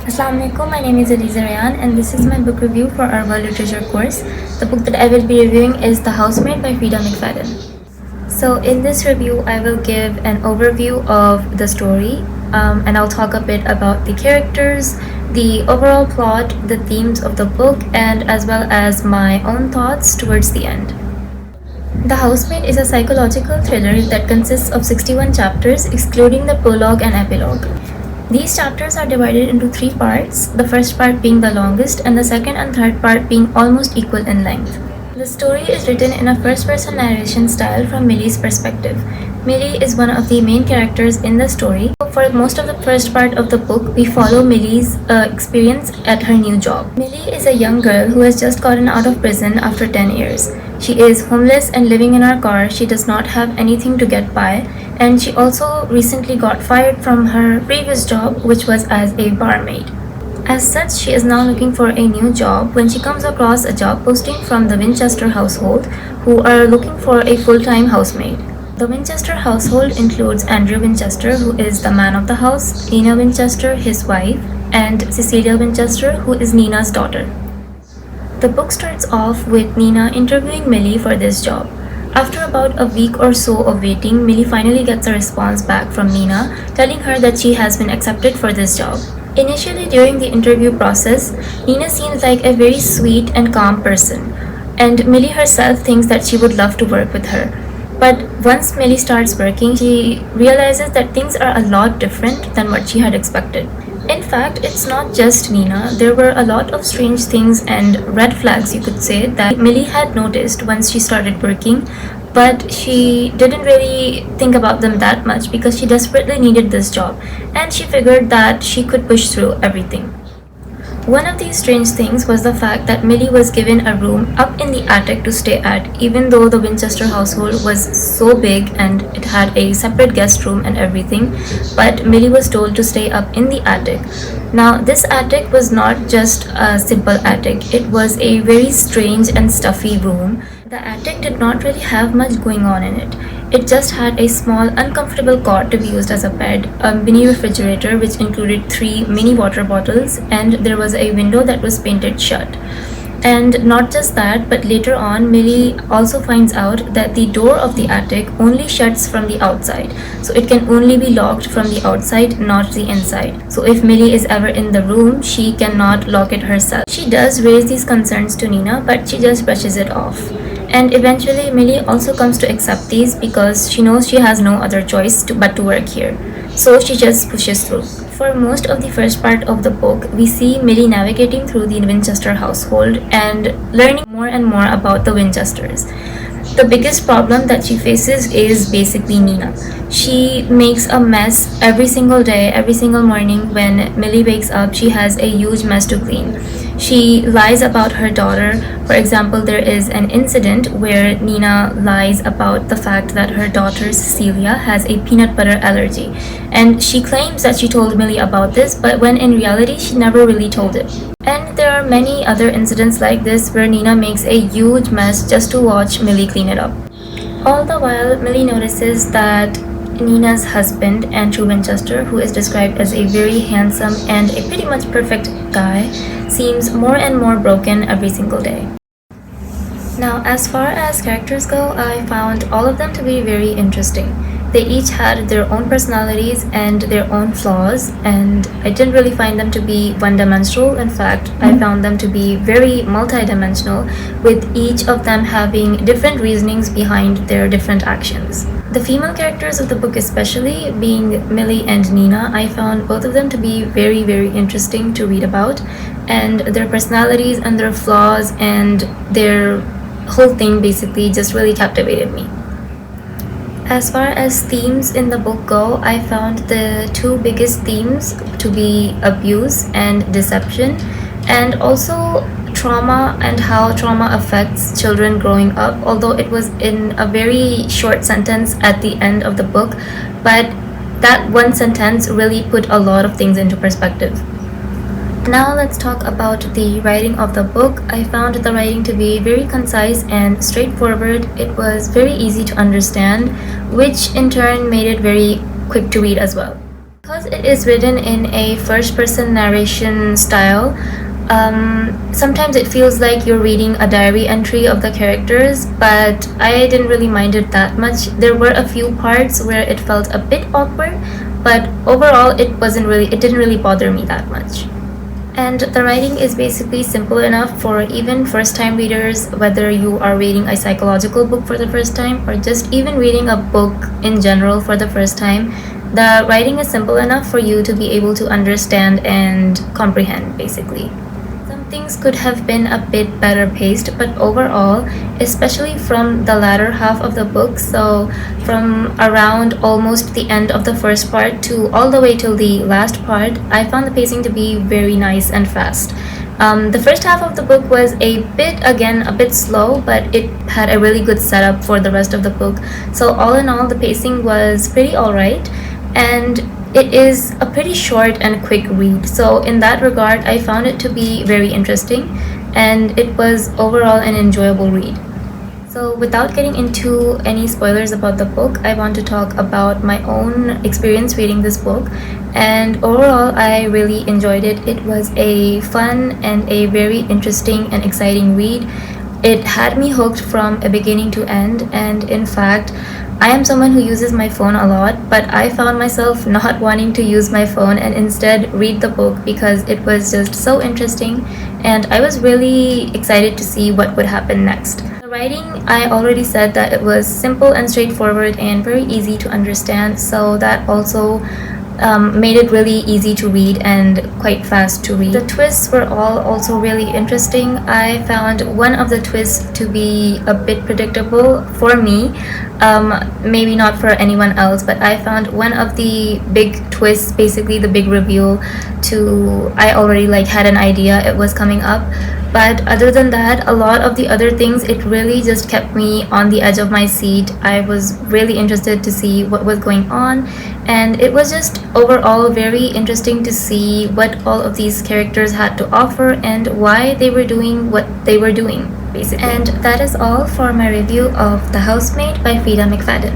Assalamualaikum, my name is Aleeza Reyan and this is my book review for our World Literature course. The book that I will be reviewing is The Housemaid by Freida Fadden. So in this review, I will give an overview of the story and I'll talk a bit about the characters, the overall plot, the themes of the book, and as well as my own thoughts towards the end. The Housemaid is a psychological thriller that consists of 61 chapters, excluding the prologue and epilogue. These chapters are divided into three parts, the first part being the longest and the second and third part being almost equal in length. The story is written in a first-person narration style from Millie's perspective. Millie is one of the main characters in the story. For most of the first part of the book, we follow Millie's experience at her new job. Millie is a young girl who has just gotten out of prison after 10 years. She is homeless and living in her car. She does not have anything to get by, and she also recently got fired from her previous job, which was as a barmaid. As such, she is now looking for a new job when she comes across a job posting from the Winchester household, who are looking for a full-time housemaid. The Winchester household includes Andrew Winchester, who is the man of the house, Nina Winchester, his wife, and Cecilia Winchester, who is Nina's daughter. The book starts off with Nina interviewing Millie for this job. After about a week or so of waiting, Millie finally gets a response back from Nina telling her that she has been accepted for this job. Initially, during the interview process, Nina seems like a very sweet and calm person, and Millie herself thinks that she would love to work with her. But once Millie starts working, she realizes that things are a lot different than what she had expected. In fact, it's not just Nina. There were a lot of strange things and red flags, you could say, that Millie had noticed once she started working, but she didn't really think about them that much because she desperately needed this job and she figured that she could push through everything. One of these strange things was the fact that Millie was given a room up in the attic to stay at, even though the Winchester household was so big and it had a separate guest room and everything, but Millie was told to stay up in the attic. Now, this attic was not just a simple attic, it was a very strange and stuffy room. The attic did not really have much going on in it. It just had a small, uncomfortable cot to be used as a bed, a mini refrigerator which included 3 mini water bottles, and there was a window that was painted shut. And not just that, but later on, Millie also finds out that the door of the attic only shuts from the outside. So it can only be locked from the outside, not the inside. So if Millie is ever in the room, she cannot lock it herself. She does raise these concerns to Nina, but she just brushes it off. And eventually, Millie also comes to accept these because she knows she has no other choice but to work here. So she just pushes through. For most of the first part of the book, we see Millie navigating through the Winchester household and learning more and more about the Winchesters. The biggest problem that she faces is basically Nina. She makes a mess every single day, every single morning when Millie wakes up, she has a huge mess to clean. She lies about her daughter. For example, there is an incident where Nina lies about the fact that her daughter Cecilia has a peanut butter allergy. And she claims that she told Millie about this, but when in reality, she never really told it. And there are many other incidents like this where Nina makes a huge mess just to watch Millie clean it up. All the while, Millie notices that Nina's husband, Andrew Winchester, who is described as a very handsome and a pretty much perfect guy, seems more and more broken every single day. Now, as far as characters go, I found all of them to be very interesting. They each had their own personalities and their own flaws, and I didn't really find them to be one-dimensional. In fact, I found them to be very multi-dimensional, with each of them having different reasonings behind their different actions. The female characters of the book, especially being Millie and Nina, I found both of them to be very, very interesting to read about, and their personalities and their flaws and their whole thing basically just really captivated me. As far as themes in the book go, I found the two biggest themes to be abuse and deception, and also trauma and how trauma affects children growing up, although it was in a very short sentence at the end of the book, but that one sentence really put a lot of things into perspective. Now let's talk about the writing of the book. I found the writing to be very concise and straightforward. It was very easy to understand, which in turn made it very quick to read as well. Because it is written in a first-person narration style, sometimes it feels like you're reading a diary entry of the characters, but I didn't really mind it that much. There were a few parts where it felt a bit awkward, but overall it didn't really bother me that much. And the writing is basically simple enough for even first-time readers, whether you are reading a psychological book for the first time or just even reading a book in general for the first time. The writing is simple enough for you to be able to understand and comprehend, basically. Some things could have been a bit better paced, but overall, especially from the latter half of the book, so from around almost the end of the first part to all the way till the last part, I found the pacing to be very nice and fast. The first half of the book was a bit slow, but it had a really good setup for the rest of the book. So all in all, the pacing was pretty alright, and it is a pretty short and quick read. So in that regard, I found it to be very interesting, and it was overall an enjoyable read. So without getting into any spoilers about the book, I want to talk about my own experience reading this book. And overall, I really enjoyed it. It was a fun and a very interesting and exciting read. It had me hooked from a beginning to end, and in fact, I am someone who uses my phone a lot, but I found myself not wanting to use my phone and instead read the book because it was just so interesting, and I was really excited to see what would happen next. The writing, I already said that it was simple and straightforward and very easy to understand, so that also made it really easy to read and quite fast to read. The twists were all also really interesting. I found one of the twists to be a bit predictable for me, maybe not for anyone else, but I found one of the big twists, basically the big reveal I already had an idea it was coming up. But other than that, a lot of the other things, it really just kept me on the edge of my seat. I was really interested to see what was going on, and it was just overall very interesting to see what all of these characters had to offer and why they were doing what they were doing, basically. And that is all for my review of The Housemaid by Freida McFadden.